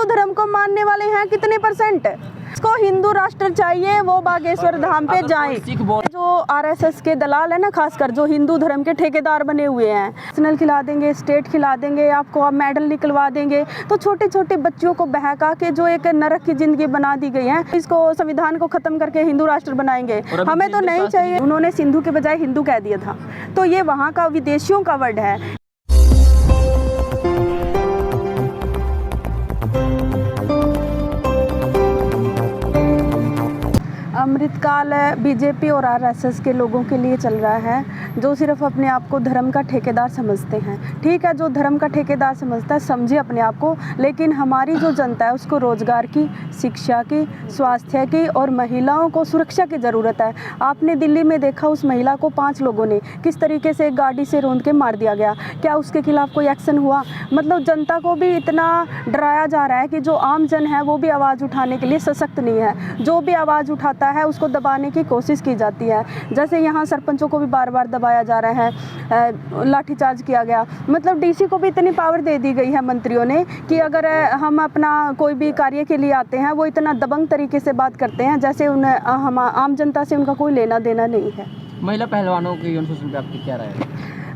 हिंदू धर्म को मानने वाले हैं कितने परसेंट? इसको हिंदू राष्ट्र चाहिए, वो बागेश्वर धाम पे जाएं। जो आरएसएस के दलाल है ना, खासकर जो हिंदू धर्म के ठेकेदार बने हुए हैं, नेशनल खिला देंगे, स्टेट खिला देंगे, आपको आप मेडल निकलवा देंगे, तो छोटे छोटे बच्चों को बहका के जो एक नरक की जिंदगी बना दी गई है, इसको संविधान को खत्म करके हिंदू राष्ट्र बनाएंगे। हमें तो नहीं चाहिए। उन्होंने सिंधु के बजाय हिंदू कह दिया था, तो ये वहाँ का विदेशियों का वर्ड है। अमृतकाल बीजेपी और आरएसएस के लोगों के लिए चल रहा है, जो सिर्फ अपने आप को धर्म का ठेकेदार समझते हैं। ठीक है, जो धर्म का ठेकेदार समझता है समझे अपने आप को, लेकिन हमारी जो जनता है उसको रोजगार की, शिक्षा की, स्वास्थ्य की और महिलाओं को सुरक्षा की ज़रूरत है। आपने दिल्ली में देखा, उस महिला को 5 लोगों ने किस तरीके से एक गाड़ी से रौंद के मार दिया गया। क्या उसके खिलाफ कोई एक्शन हुआ? मतलब जनता को भी इतना डराया जा रहा है कि जो आम जन है वो भी आवाज़ उठाने के लिए सशक्त नहीं है। जो भी आवाज़ उठाता है उसको दबाने की कोशिश की जाती है। जैसे यहाँ सरपंचों को भी बार बार दबाया जा रहा है, लाठीचार्ज किया गया। मतलब डीसी को भी इतनी पावर दे दी गई है मंत्रियों ने कि अगर हम अपना कोई भी कार्य के लिए आते हैं, वो इतना दबंग तरीके से बात करते हैं जैसे उन्हें हम आम जनता से उनका कोई लेना देना नहीं है। महिला पहलवानों के यौन शोषण पे आपकी क्या राय है?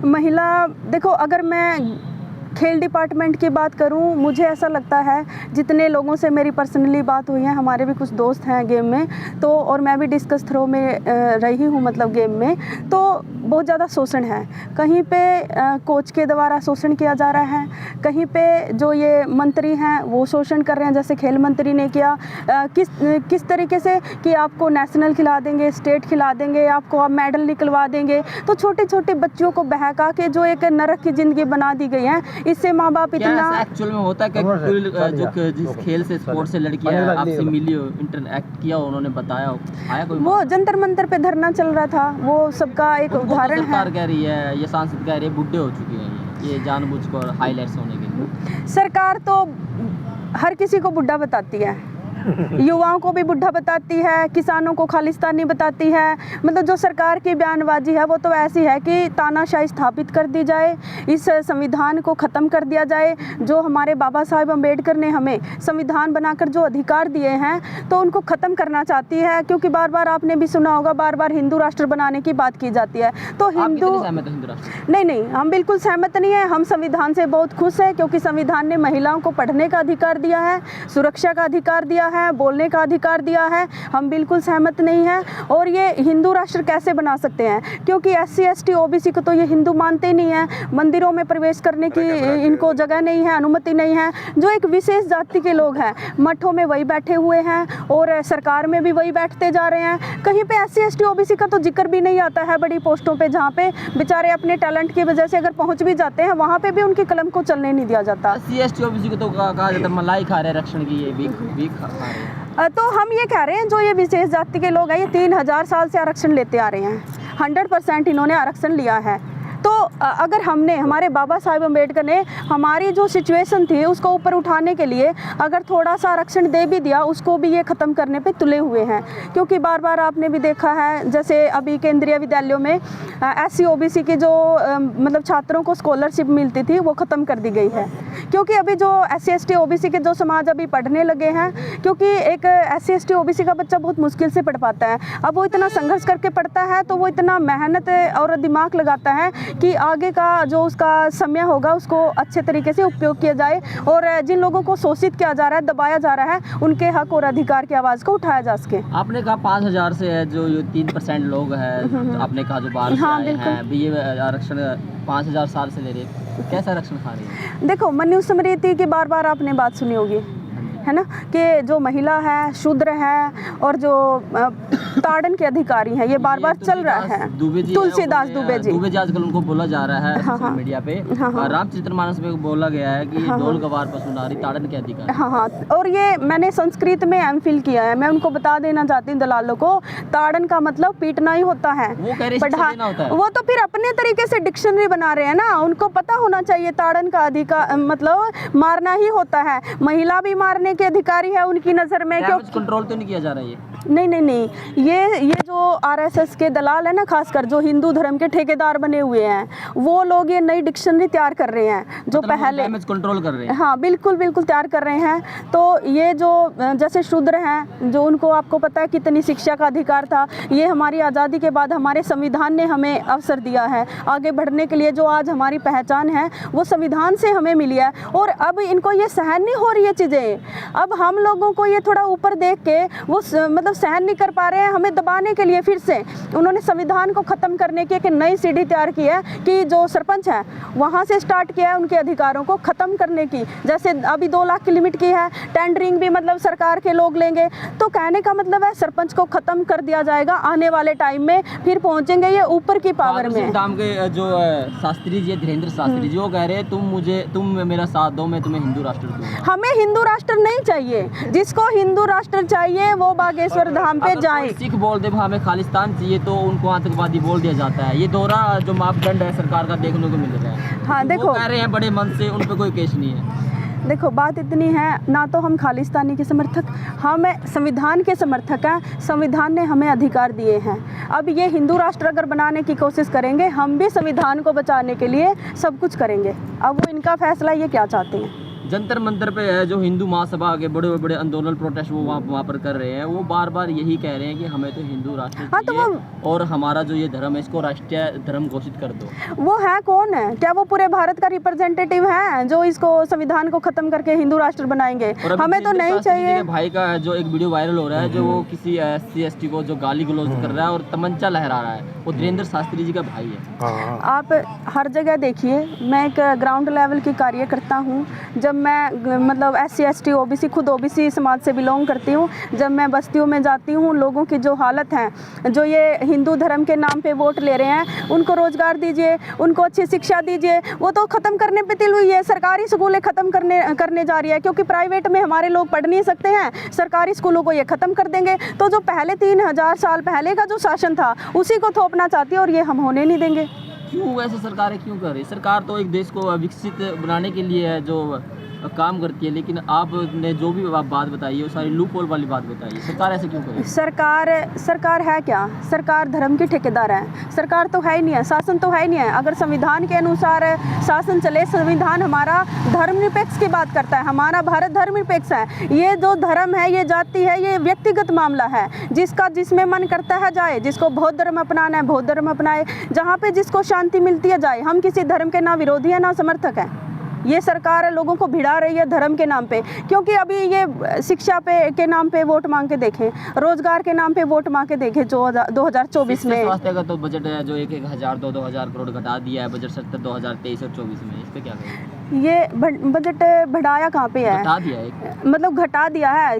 महिला, देखो, अगर मैं खेल डिपार्टमेंट की बात करूं, मुझे ऐसा लगता है, जितने लोगों से मेरी पर्सनली बात हुई है, हमारे भी कुछ दोस्त हैं गेम में, तो और मैं भी डिस्कस थ्रो में रही हूं, मतलब गेम में, तो बहुत ज़्यादा शोषण है। कहीं पे कोच के द्वारा शोषण किया जा रहा है, कहीं पे जो ये मंत्री हैं वो शोषण कर रहे हैं, जैसे खेल मंत्री ने किया। किस तरीके से कि आपको नेशनल खिला देंगे, स्टेट खिला देंगे, आपको आप मेडल निकलवा देंगे, तो छोटे छोटे बच्चों को बहका के जो एक नरक की ज़िंदगी बना दी गई है, इससे माँ बाप इतना एक्चुअल में होता है कि जिस खेल से, स्पोर्ट से लड़कियां आपसे मिली हो, इंटरएक्ट किया, उन्होंने बताया हो, आया कोई? वो जंतर मंतर पे धरना चल रहा था, वो सबका एक उदाहरण है। सरकार कह रही है, ये सांसद कह रही है, बुढ़े हो चुके हैं ये जानबूझकर हाईलाइट्स होने के लिए। सरकार तो हर किसी को बुढ़ा बताती है, युवाओं को भी बुढ़ा बताती है, किसानों को खालिस्तानी बताती है। मतलब जो सरकार की बयानबाजी है वो तो ऐसी है कि तानाशाही स्थापित कर दी जाए, इस संविधान को ख़त्म कर दिया जाए। जो हमारे बाबा साहेब अम्बेडकर ने हमें संविधान बनाकर जो अधिकार दिए हैं, तो उनको ख़त्म करना चाहती है। क्योंकि बार बार आपने भी सुना होगा, बार बार हिंदू राष्ट्र बनाने की बात की जाती है। तो हिंदू नहीं, हम बिल्कुल सहमत नहीं है। हम संविधान से बहुत खुश हैं, क्योंकि संविधान ने महिलाओं को पढ़ने का अधिकार दिया है, सुरक्षा का अधिकार दिया है, बोलने का अधिकार दिया है। हम बिल्कुल सहमत नहीं हैं। और ये हिंदू राष्ट्र कैसे बना सकते हैं? क्योंकि SC ST OBC को तो ये हिंदू मानते ही नहीं है। मंदिरों में प्रवेश करने की इनको जगह नहीं है, अनुमति नहीं है। जो एक विशेष जाति के लोग हैं, मठों में वही बैठे हुए हैं और सरकार में भी वही बैठते जा रहे हैं। कहीं पे SC ST OBC का तो जिक्र भी नहीं आता है बड़ी पोस्टों पे, जहाँ पे बेचारे अपने टैलेंट की वजह से अगर पहुँच भी जाते हैं, वहाँ पे भी उनके कलम को चलने नहीं दिया जाता। SC ST OBC को तो कहा जाता है मलाई खा रहे हैं, रक्षण की ये भी खा रहे हैं। तो हम ये कह रहे हैं, जो ये विशेष जाति के लोग हैं, ये 3000 साल से आरक्षण लेते आ रहे हैं। 100% इन्होंने आरक्षण लिया है। तो अगर हमने, हमारे बाबा साहेब अम्बेडकर ने हमारी जो सिचुएशन थी उसको ऊपर उठाने के लिए अगर थोड़ा सा आरक्षण दे भी दिया, उसको भी ये ख़त्म करने पे तुले हुए हैं। क्योंकि बार बार आपने भी देखा है, जैसे अभी केंद्रीय विद्यालयों में SC OBC के जो मतलब छात्रों को स्कॉलरशिप मिलती थी, वो ख़त्म कर दी गई है। क्योंकि अभी जो SC ST OBC के जो समाज अभी पढ़ने लगे हैं, क्योंकि एक SC ST OBC का बच्चा बहुत मुश्किल से पढ़ पाता है। अब वो इतना संघर्ष करके पढ़ता है, तो वो इतना मेहनत और दिमाग लगाता है कि आगे का जो उसका समय होगा उसको अच्छे तरीके से उपयोग किया जाए, और जिन लोगों को शोषित किया जा रहा है, दबाया जा रहा है, उनके हक और अधिकार की आवाज़ को उठाया जा सके। आपने कहा 5000 से है, जो 3% लोग हैं, आपने कहा जो बाहर से आए हैं, अभी ये आरक्षण 5000 साल से ले रहे हैं, कैसा आरक्षण खा रही है? देखो, मनुस्मृति की बार बार आपने बात सुनी होगी, है ना, कि जो महिला है, शूद्र है और जो ताड़न के अधिकारी हैं, ये बार बार चल रहा है। तुलसीदास दुबे जी आजकल उनको बोला जा रहा है सोशल मीडिया पे। रामचरितमानस में बोला गया है कि ढोल गवार पशु नारी ताड़न के अधिकारी। हाँ, और ये मैंने संस्कृत में MPhil किया है। मैं उनको बता देना चाहती हूँ दलालों को, ताड़न का मतलब पीटना ही होता है। वो तो फिर अपने तरीके से डिक्शनरी बना रहे हैं ना, उनको पता होना चाहिए ताड़न का अधिकार मतलब मारना ही होता है। महिला भी मारने के अधिकारी है उनकी नज़र में। क्यों कंट्रोल तो नहीं किया जा रहा है? नहीं नहीं नहीं, ये जो आरएसएस के दलाल है ना, खासकर जो हिंदू धर्म के ठेकेदार बने हुए हैं, वो लोग ये नई डिक्शनरी तैयार कर रहे हैं जो मतलब पहले डैमेज कंट्रोल कर रहे हैं। हाँ बिल्कुल बिल्कुल तैयार कर रहे हैं। तो ये जो जैसे शूद्र हैं, जो उनको आपको पता है कितनी शिक्षा का अधिकार था, ये हमारी आज़ादी के बाद हमारे संविधान ने हमें अवसर दिया है आगे बढ़ने के लिए। जो आज हमारी पहचान है वो संविधान से हमें मिली है, और अब इनको ये सहन नहीं हो रही है चीज़ें। अब हम लोगों को ये थोड़ा ऊपर देख के वो मतलब सहन नहीं कर पा रहे हैं, हमें दबाने के लिए फिर से उन्होंने संविधान को ख़त्म करने की एक नई सीढ़ी तैयार की है कि जो सरपंच है वहाँ से स्टार्ट किया है उनके अधिकारों को ख़त्म करने की। जैसे अभी 2 लाख की लिमिट की है, टेंडरिंग भी मतलब सरकार के लोग लेंगे, तो कहने का मतलब है सरपंच को ख़त्म कर दिया जाएगा आने वाले टाइम में, फिर पहुँचेंगे ये ऊपर की पावर में। धाम के जो शास्त्री जी, धीरेन्द्र शास्त्री जी, वो कह रहे हैं तुम मेरा साथ दो, मैं तुम्हें हिंदू राष्ट्र दूंगा। हमें हिंदू राष्ट्र नहीं चाहिए, जिसको हिंदू राष्ट्र चाहिए वो बागेश्वर धाम पे जाए। सिख बोल दे हमें खालिस्तान चाहिए तो उनको आतंकवादी बोल दिया जाता है। ये दोहरा जो मापदंड है सरकार का देखने को मिल रहा है। हाँ देखो, कह रहे हैं बड़े मन से, उन पे कोई केस नहीं है। देखो बात इतनी है, ना तो हम खालिस्तानी के समर्थक, हम संविधान के समर्थक हैं। संविधान ने हमें अधिकार दिए हैं। अब ये हिंदू राष्ट्र अगर बनाने की कोशिश करेंगे, हम भी संविधान को बचाने के लिए सब कुछ करेंगे। अब वो इनका फैसला, ये क्या चाहते हैं। जंतर मंतर पे है जो हिंदू महासभा के बड़े बड़े आंदोलन प्रोटेस्ट वो वहाँ पर कर रहे हैं, वो बार बार यही कह रहे हैं कि हमें तो हिंदू राष्ट्र हाँ, तो चाहिए और हमारा जो ये धर्म है इसको राष्ट्रीय धर्म घोषित कर दो। वो है कौन है? क्या वो पूरे भारत का रिप्रेजेंटेटिव है जो इसको संविधान को खत्म करके हिंदू राष्ट्र बनाएंगे? हमें तो नहीं चाहिए। भाई का जो एक वीडियो वायरल हो रहा है, जो वो किसी SC ST को जो गाली गलौज कर रहा है और तमंचा लहरा रहा है, वो धीरेन्द्र शास्त्री जी का भाई है। आप हर जगह देखिए, मैं एक ग्राउंड लेवल की कार्य करता हूँ। जब मैं मतलब SC ST OBC, खुद OBC समाज से बिलोंग करती हूँ, जब मैं बस्तियों में जाती हूँ, लोगों की जो हालत है, जो ये हिंदू धर्म के नाम पे वोट ले रहे हैं, उनको रोजगार दीजिए, उनको अच्छी शिक्षा दीजिए। वो तो ख़त्म करने पे तिल हुई है, सरकारी स्कूलें ख़त्म करने जा रही है, क्योंकि प्राइवेट में हमारे लोग पढ़ नहीं सकते हैं, सरकारी स्कूलों को ये ख़त्म कर देंगे। तो जो पहले 3000 साल पहले का जो शासन था उसी को थोपना चाहती है, और ये हम होने नहीं देंगे। क्यों वैसे सरकारें क्यों कर रही? सरकार तो एक देश को विकसित बनाने के लिए है जो काम करती है, लेकिन आपने जो भी बात बताई है वो सारी लूप होल वाली बात बताई है। सरकार ऐसे क्यों करे? सरकार है क्या? सरकार धर्म की ठेकेदार है। सरकार तो है ही नहीं है, शासन तो है ही नहीं है। अगर संविधान के अनुसार शासन चले, संविधान हमारा धर्मनिरपेक्ष की बात करता है, हमारा भारत धर्मनिरपेक्ष है। ये जो धर्म है, ये जाति है, ये व्यक्तिगत मामला है। जिसमें मन करता है जाए, जिसको बौद्ध धर्म अपनाना है बौद्ध धर्म अपनाए, जहाँ पे जिसको शांति मिलती है जाए। हम किसी धर्म के ना विरोधी है ना समर्थक है। ये सरकार लोगों को भिड़ा रही है धर्म के नाम पे, क्योंकि अभी ये शिक्षा के नाम पे वोट मांग के देखें, रोजगार के नाम पे वोट मांग के देखें। 2024 में स्वास्थ्य का तो बजट है जो 1,000 2,000 करोड़ घटा दिया है बजट सत्र 2023 और 24 में, इस पे क्या करें? ये बजट बढ़ाया कहाँ पे है? घटा दिया है, मतलब घटा दिया है।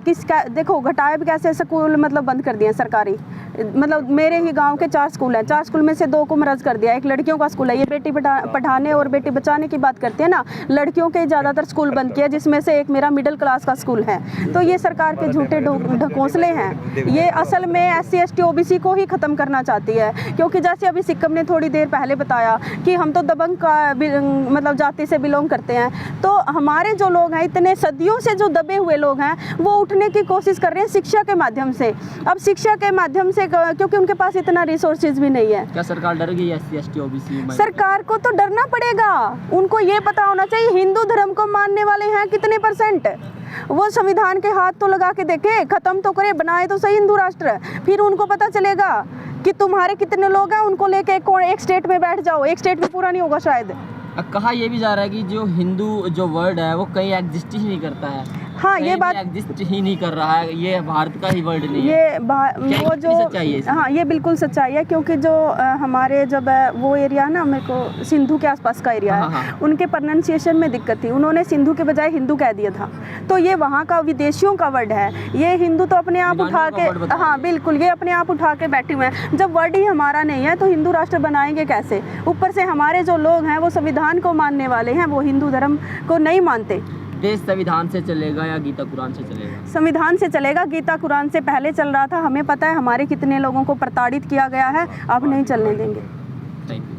देखो घटाया भी कैसे? स्कूल मतलब बंद कर दिए सरकारी। मतलब मेरे ही गांव के 4 स्कूल हैं, 4 स्कूल में से 2 को मर्ज कर दिया। एक लड़कियों का स्कूल है, ये बेटी पढ़ाने और बेटी बचाने की बात करते हैं ना, लड़कियों के ज़्यादातर स्कूल बंद किया, जिसमें से एक मेरा मिडिल क्लास का स्कूल है। तो ये सरकार के झूठे ढकोसले हैं। ये असल में SC ST OBC को ही ख़त्म करना चाहती है, क्योंकि जैसे अभी सिक्किम ने थोड़ी देर पहले बताया कि हम तो दबंग का मतलब जाति से बिलोंग करते हैं। तो हमारे जो लोग हैं, इतने सदियों से जो दबे हुए लोग हैं, वो उठने की कोशिश कर रहे हैं शिक्षा के माध्यम से। अब शिक्षा के माध्यम से, क्योंकि उनके पास इतना रिसोर्सेज भी नहीं है। क्या सरकार डर गई SC ST OBC? सरकार को तो डरना पड़ेगा। उनको ये पता होना चाहिए हिंदू धर्म को मानने वाले हैं कितने %। वो संविधान के हाथ तो लगा के देखे, खत्म तो करे, बनाए तो सही हिंदू राष्ट्र, फिर उनको पता चलेगा कि तुम्हारे कितने लोग हैं। उनको लेके एक स्टेट में बैठ जाओ, एक स्टेट में पूरा नहीं होगा शायद। कहा यह भी जा रहा है कि जो हिंदू जो वर्ड है वो कहीं एग्जिस्ट ही नहीं करता है। हाँ, ये बात एग्जिस्ट ही नहीं कर रहा है, ये भारत का ही वर्ड नहीं है। ये वो जो सच्चाई है। हाँ, ये बिल्कुल सच्चाई है, क्योंकि जो हमारे जब वो एरिया ना, मेरे को सिंधु के आसपास का एरिया है, हाँ। उनके प्रोनाउंसिएशन में दिक्कत थी। उन्होंने सिंधु के बजाय हिंदू कह दिया था। तो ये वहाँ का विदेशियों का वर्ड है। ये हिंदू तो अपने आप उठा के, हाँ बिल्कुल, ये अपने आप उठा के बैठे हुए हैं। जब वर्ड ही हमारा नहीं है तो हिंदू राष्ट्र बनाएंगे कैसे? ऊपर से हमारे जो लोग हैं वो संविधान को मानने वाले हैं, वो हिंदू धर्म को नहीं मानते। देश संविधान से चलेगा या गीता कुरान से चलेगा? संविधान से चलेगा। गीता कुरान से पहले चल रहा था। हमें पता है हमारे कितने लोगों को प्रताड़ित किया गया है, अब नहीं चलने देंगे। Thank you.